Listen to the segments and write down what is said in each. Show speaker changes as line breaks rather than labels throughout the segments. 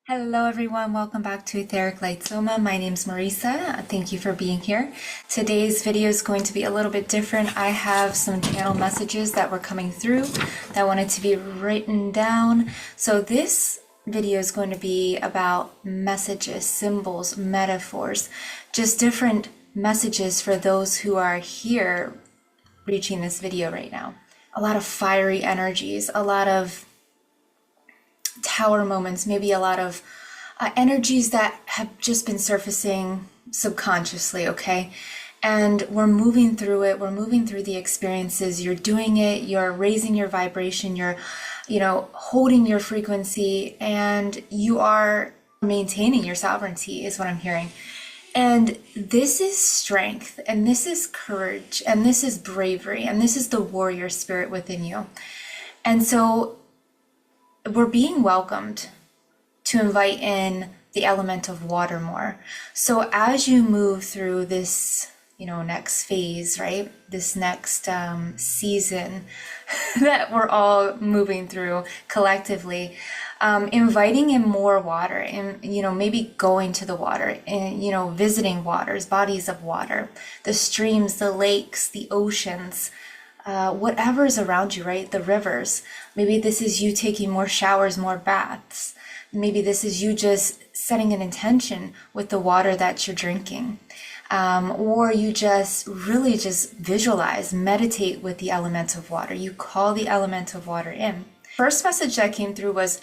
Hello everyone, welcome back to Etheric Light Soma. My name is Marisa. Thank you for being here. Today's video is going to be a little bit different. I have some channel messages that were coming through that wanted to be written down. So this video is going to be about messages, symbols, metaphors, just different messages for those who are here reaching this video right now. A lot of fiery energies, a lot of tower moments, maybe a lot of energies that have just been surfacing subconsciously, okay? And we're moving through it, we're moving through the experiences, you're doing it, you're raising your vibration, you're, holding your frequency, and you are maintaining your sovereignty, is what I'm hearing. And this is strength, and this is courage, and this is bravery, and this is the warrior spirit within you. And so we're being welcomed to invite in the element of water more. So as you move through this, next phase, right? This next season that we're all moving through collectively, inviting in more water and, maybe going to the water and, visiting waters, bodies of water, the streams, the lakes, the oceans, whatever is around you, right? The rivers. Maybe this is you taking more showers, more baths. Maybe this is you just setting an intention with the water that you're drinking. Or you just really just visualize, meditate with the element of water. You call the element of water in. First message that came through was,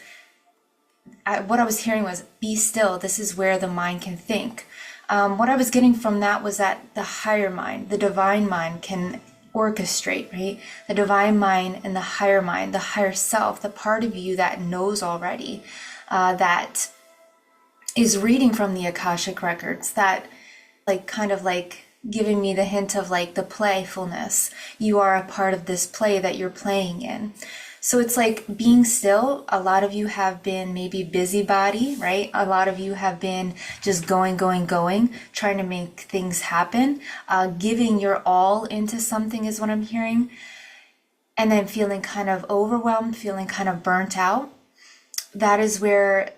what I was hearing was, be still. This is where the mind can think. What I was getting from that was that the higher mind, the divine mind, can orchestrate, right? The divine mind and the higher self, the part of you that knows already, that is reading from the Akashic records, that kind of giving me the hint of the playfulness. You are a part of this play that you're playing in. So it's like being still. A lot of you have been maybe busybody, right? A lot of you have been just going, trying to make things happen, giving your all into something is what I'm hearing. And then feeling kind of overwhelmed, feeling kind of burnt out. That is where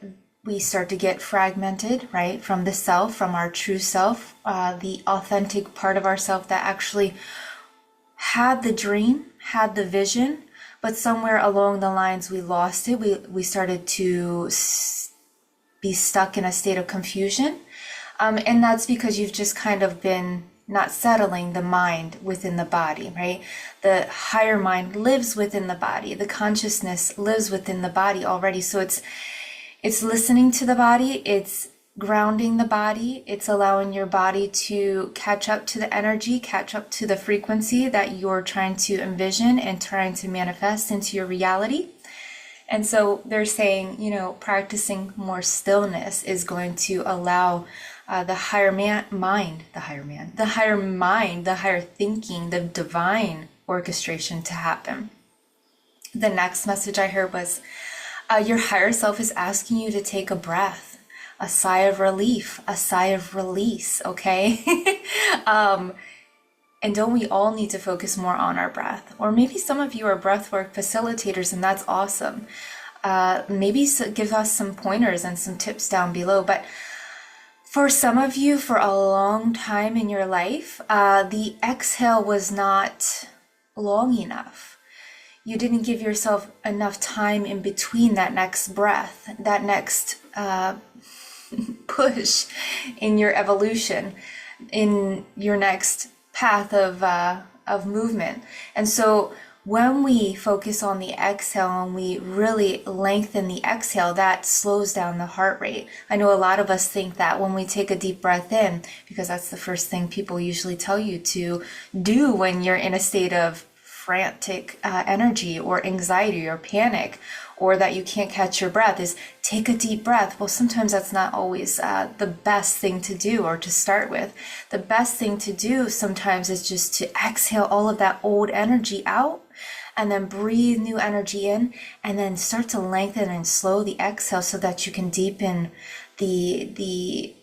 we start to get fragmented, right? From the self, from our true self, the authentic part of ourself that actually had the dream, had the vision, but somewhere along the lines we lost it. We started to be stuck in a state of confusion. And that's because you've just kind of been not settling the mind within the body, right? The higher mind lives within the body. The consciousness lives within the body already. So it's listening to the body. It's grounding the body. It's allowing your body to catch up to the energy, catch up to the frequency that you're trying to envision and trying to manifest into your reality. And so they're saying, practicing more stillness is going to allow the higher mind, the higher thinking, the divine orchestration to happen. The next message I heard was, your higher self is asking you to take a breath, a sigh of relief, a sigh of release, okay? And don't we all need to focus more on our breath? Or maybe some of you are breathwork facilitators, and that's awesome. Maybe give us some pointers and some tips down below. But for some of you, for a long time in your life, the exhale was not long enough. You didn't give yourself enough time in between that next breath, that next push in your evolution, in your next path of movement. And so when we focus on the exhale and we really lengthen the exhale, that slows down the heart rate. I know a lot of us think that when we take a deep breath in, because that's the first thing people usually tell you to do when you're in a state of frantic energy or anxiety or panic, or that you can't catch your breath, is take a deep breath. Well, sometimes that's not always the best thing to do or to start with. The best thing to do sometimes is just to exhale all of that old energy out and then breathe new energy in, and then start to lengthen and slow the exhale so that you can deepen the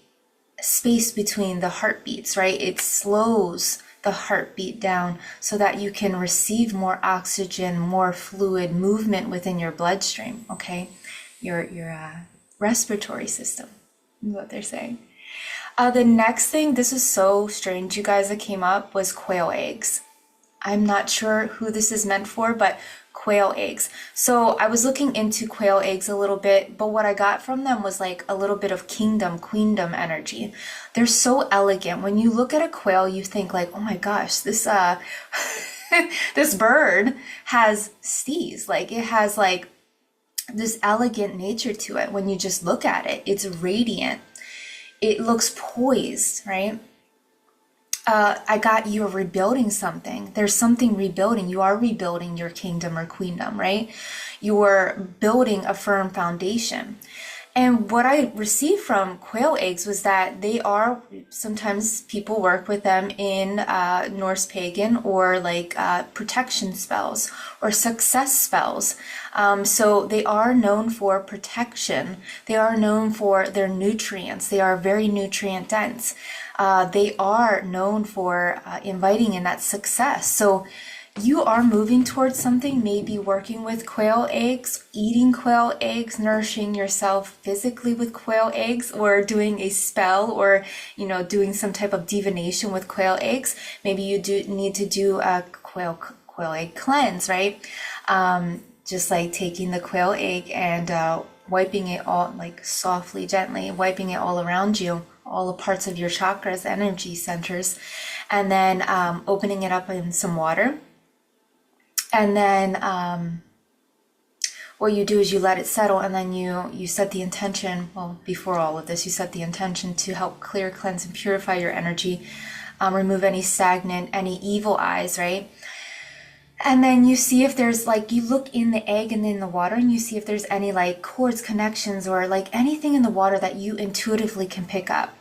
space between the heartbeats, right? It slows the heartbeat down so that you can receive more oxygen, more fluid movement within your bloodstream, okay? Your respiratory system, is what they're saying. The next thing, this is so strange, you guys, that came up was quail eggs. I'm not sure who this is meant for, but quail eggs. So I was looking into quail eggs a little bit, but what I got from them was like a little bit of kingdom, queendom energy. They're so elegant. When you look at a quail, you think like, oh my gosh, this this bird has stees. Like it has like this elegant nature to it. When you just look at it, it's radiant. It looks poised, right? I got you are rebuilding something. There's something rebuilding. You are rebuilding your kingdom or queendom, right? You are building a firm foundation. And what I received from quail eggs was that they are, sometimes people work with them in Norse pagan or like protection spells or success spells. So they are known for protection. They are known for their nutrients. They are very nutrient dense. They are known for inviting in that success. So you are moving towards something, maybe working with quail eggs, eating quail eggs, nourishing yourself physically with quail eggs, or doing a spell, or, you know, doing some type of divination with quail eggs. Maybe you do need to do a quail egg cleanse, right? Just like taking the quail egg and wiping it all, like softly, gently, wiping it all around you, all the parts of your chakras, energy centers, and then opening it up in some water. And then what you do is you let it settle, and then you set the intention, well, before all of this, you set the intention to help clear, cleanse, and purify your energy, remove any stagnant, any evil eyes, right? And then you see if there's like, you look in the egg and in the water, and you see if there's any like cords, connections, or like anything in the water that you intuitively can pick up.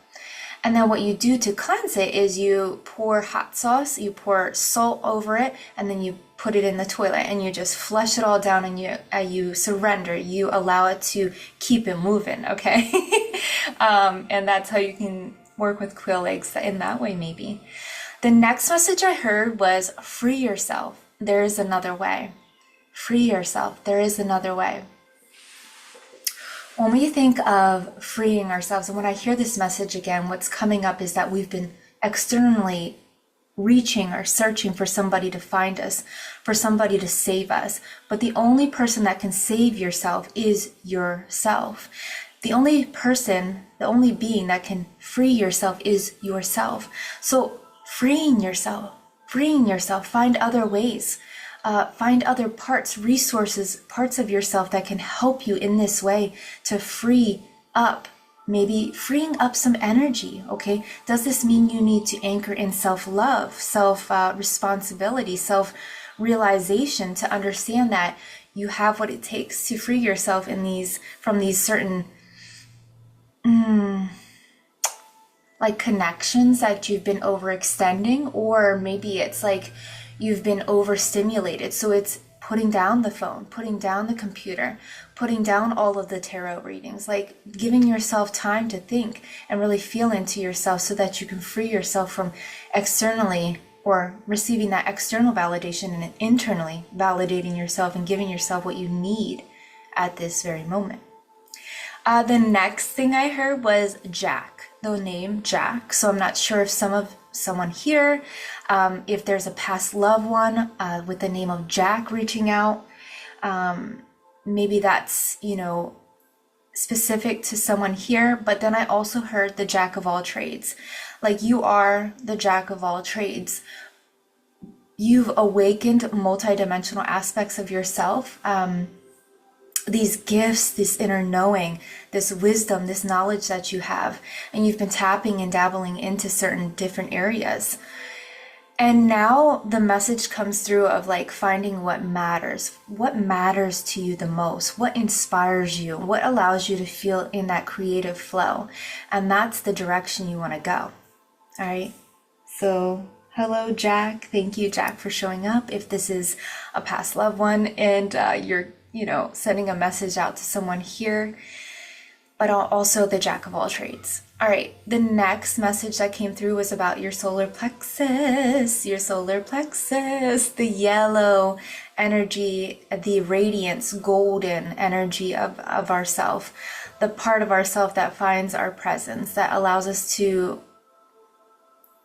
And then what you do to cleanse it is you pour hot sauce, you pour salt over it, and then you put it in the toilet and you just flush it all down, and you surrender, you allow it to keep it moving, okay? And that's how you can work with quail eggs in that way, maybe. The next message I heard was free yourself. There is another way. Free yourself. There is another way. When we think of freeing ourselves, and when I hear this message again, what's coming up is that we've been externally reaching or searching for somebody to find us, for somebody to save us. But the only person that can save yourself is yourself. The only person, the only being that can free yourself is yourself. So freeing yourself, find other ways. Find other parts, resources, parts of yourself that can help you in this way to free up, maybe freeing up some energy, okay? Does this mean you need to anchor in self-love, self-responsibility, self-realization to understand that you have what it takes to free yourself from these certain like connections that you've been overextending, or maybe it's like you've been overstimulated. So it's putting down the phone, putting down the computer, putting down all of the tarot readings, like giving yourself time to think and really feel into yourself so that you can free yourself from externally or receiving that external validation, and internally validating yourself and giving yourself what you need at this very moment. The next thing I heard was Jack, the name Jack. So I'm not sure if someone here, if there's a past loved one with the name of Jack reaching out. Maybe that's, specific to someone here. But then I also heard the Jack of all trades. Like, you are the Jack of all trades. You've awakened multidimensional aspects of yourself. These gifts, this inner knowing, this wisdom, this knowledge that you have, and you've been tapping and dabbling into certain different areas. And now the message comes through of like finding what matters to you the most, what inspires you, what allows you to feel in that creative flow. And that's the direction you want to go. All right. So hello, Jack. Thank you, Jack, for showing up. If this is a past loved one and you're sending a message out to someone here, but also the Jack of all trades. All right, the next message that came through was about your solar plexus, the yellow energy, the radiance, golden energy of ourself, the part of ourself that finds our presence, that allows us to,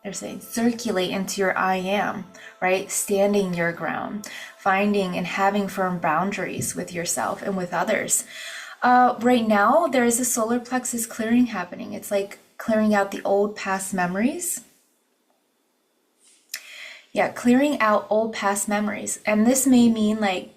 they're saying, circulate into your I am, right? Standing your ground, finding and having firm boundaries with yourself and with others. Right now, there is a solar plexus clearing happening. It's like clearing out the old past memories. Yeah, clearing out old past memories. And this may mean like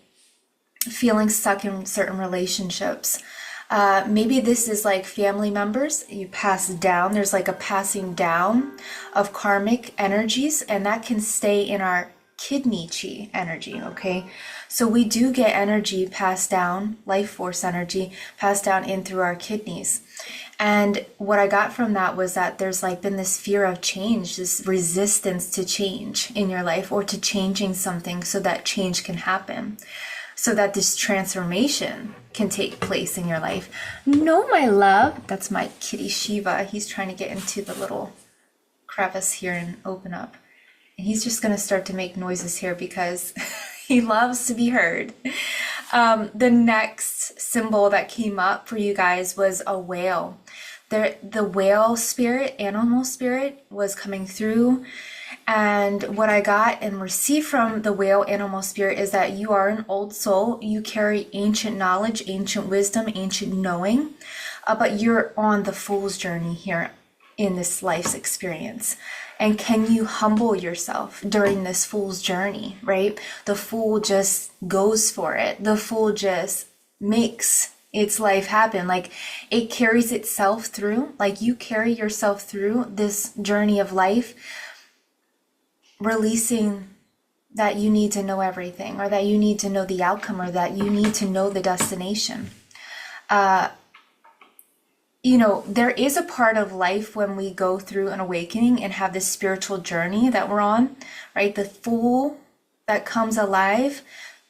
feeling stuck in certain relationships. Maybe this is like family members you pass down. There's like a passing down of karmic energies, and that can stay in our kidney chi energy, okay? So we do get energy passed down, life force energy passed down in through our kidneys. And what I got from that was that there's like been this fear of change, this resistance to change in your life, or to changing something so that change can happen, so that this transformation can take place in your life. No, my love. That's my kitty Shiva. He's trying to get into the little crevice here and open up. And he's just going to start to make noises here because he loves to be heard. The next symbol that came up for you guys was a whale. The whale spirit, animal spirit, was coming through. And what I got and received from the whale animal spirit is that you are an old soul. You carry ancient knowledge, ancient wisdom, ancient knowing, but you're on the fool's journey here in this life's experience. And can you humble yourself during this fool's journey, right? The fool just goes for it. The fool just makes its life happen. Like it carries itself through, like you carry yourself through this journey of life, releasing that you need to know everything, or that you need to know the outcome, or that you need to know the destination. You know, there is a part of life when we go through an awakening and have this spiritual journey that we're on, right? The fool that comes alive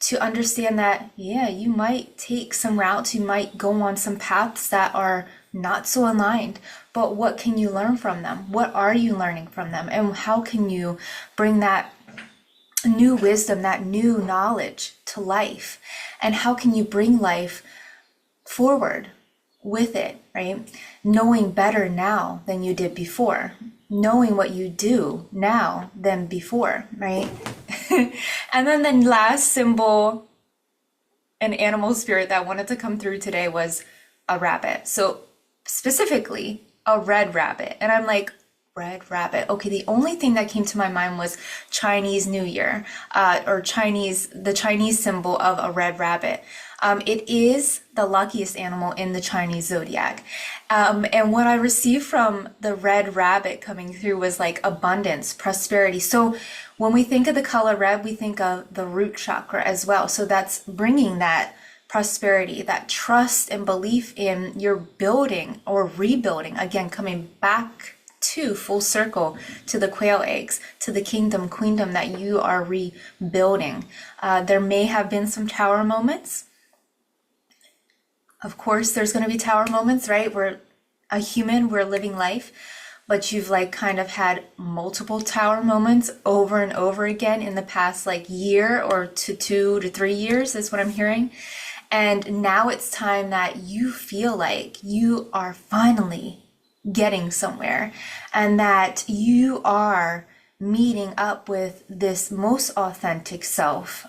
to understand that, yeah, you might take some routes, you might go on some paths that are not so aligned, but what can you learn from them? What are you learning from them? And how can you bring that new wisdom, that new knowledge to life? And how can you bring life forward with it, right? Knowing better now than you did before, knowing what you do now than before, right? And then the last symbol, an animal spirit that wanted to come through today, was a rabbit. So specifically a red rabbit. And I'm like, red rabbit. Okay, the only thing that came to my mind was Chinese New Year, or the Chinese symbol of a red rabbit. It is the luckiest animal in the Chinese zodiac. And what I received from the red rabbit coming through was like abundance, prosperity. So when we think of the color red, we think of the root chakra as well. So that's bringing that prosperity, that trust and belief in your building or rebuilding, again, coming back to full circle to the quail eggs, to the kingdom, queendom that you are rebuilding. There may have been some tower moments. Of course, there's going to be tower moments, right? We're a human, we're living life, but you've like kind of had multiple tower moments over and over again in the past like year or 2 to 3 years is what I'm hearing. And now it's time that you feel like you are finally getting somewhere, and that you are meeting up with this most authentic self,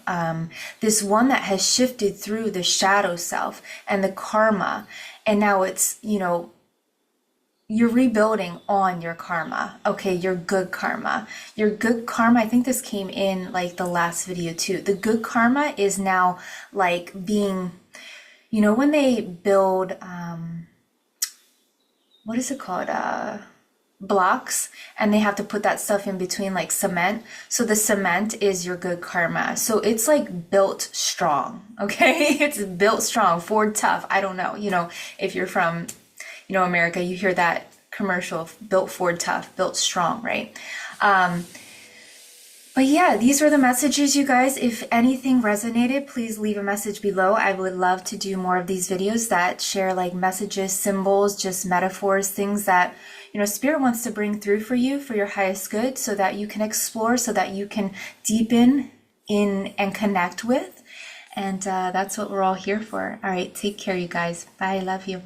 this one that has shifted through the shadow self and the karma. And now it's, you know, you're rebuilding on your karma. Okay, your good karma. Your good karma, I think this came in like the last video too. The good karma is now like being, you know, when they build, what is it called? Blocks, and they have to put that stuff in between like cement. So the cement is your good karma. So it's like built strong. Okay. It's built strong, Ford tough. I don't know. You know, if you're from, you know, America, you hear that commercial, built Ford tough, built strong, right? But yeah, these were the messages, you guys. If anything resonated, please leave a message below. I would love to do more of these videos that share like messages, symbols, just metaphors, things that, you know, Spirit wants to bring through for you for your highest good, so that you can explore, so that you can deepen in and connect with. And that's what we're all here for. All right, take care, you guys. Bye. Love you.